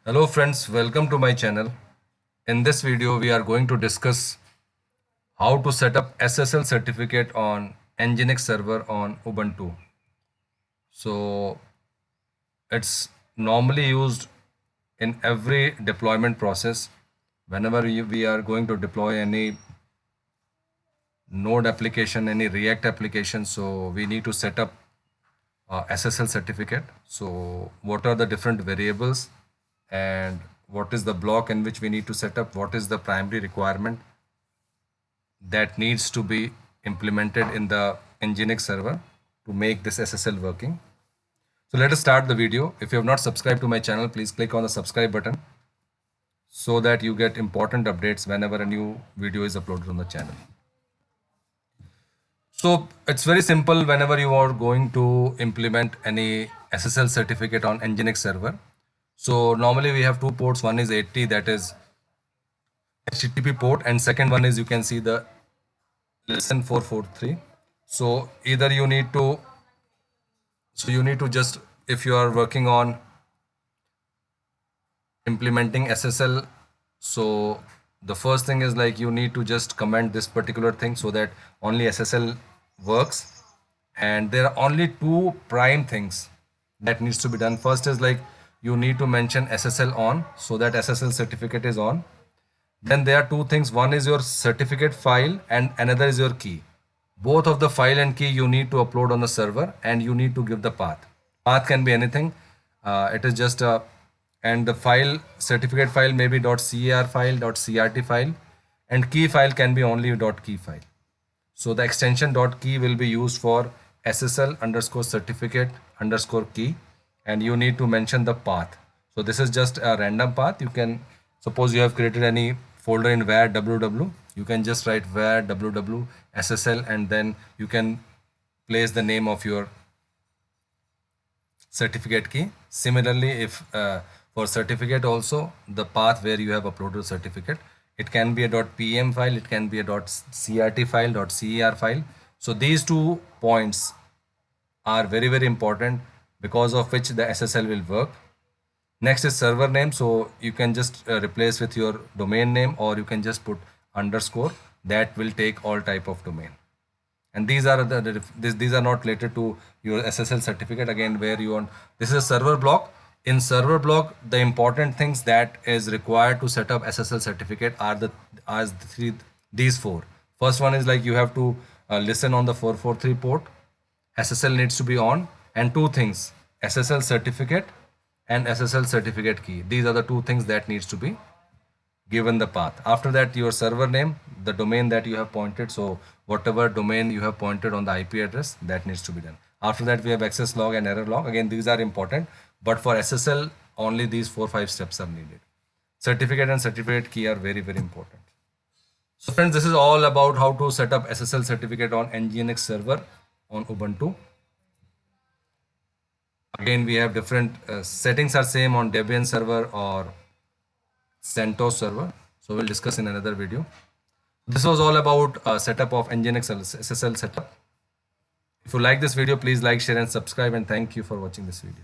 Hello friends, welcome to my channel. In this video, we are going to discuss how to set up SSL certificate on Nginx server on Ubuntu. So it's normally used in every deployment process. Whenever we are going to deploy any Node application, any React application, so we need to set up SSL certificate. So what are the different variables and what is the block in which we need to set up, what is the primary requirement that needs to be implemented in the Nginx server to make this SSL working. So let us start the video. If you have not subscribed to my channel, please click on the subscribe button so that you get important updates whenever a new video is uploaded on the channel. So it's very simple whenever you are going to implement any SSL certificate on Nginx server. So normally we have two ports. One is 80, that is HTTP port, and second one is you can see the listen 443. So either you need to just, if you are working on implementing SSL, so the first thing is like you need to just comment this particular thing so that only SSL works. And there are only two prime things that needs to be done. First is like you need to mention SSL on so that SSL certificate is on. Then there are two things. One is your certificate file and another is your key. Both of the file and key you need to upload on the server, and you need to give the path. Path can be anything. It is just a, and the file, certificate file may be .car file, .crt file, and key file can be only .key file. So the extension .key will be used for SSL underscore certificate underscore key, and you need to mention the path. So this is just a random path. You can, suppose you have created any folder in var www, you can just write var www SSL, and then you can place the name of your certificate key. Similarly, if for certificate also, the path where you have uploaded certificate, it can be a .pm file, it can be a .crt file, .cer file. So these 2 points are very, very important, because of which the SSL will work. Next is server name. So you can just replace with your domain name, or you can just put underscore. That will take all type of domain. And these are these are not related to your SSL certificate. Again, where you want, this is a server block. In server block, the important things that is required to set up SSL certificate are these four. First one is like you have to listen on the 443 port. SSL needs to be on, and two things: SSL certificate and SSL certificate key. These are the two things that needs to be given the path. After that, your server name, the domain that you have pointed. So whatever domain you have pointed on the IP address, that needs to be done. After that, we have access log and error log. Again, these are important, but for SSL, only these 4-5 steps are needed. Certificate and certificate key are very, very important. So friends, this is all about how to set up SSL certificate on Nginx server on Ubuntu. Again, we have different settings are same on Debian server or CentOS server. So we'll discuss in another video. This was all about setup of Nginx SSL setup. If you like this video, please like, share and subscribe, and thank you for watching this video.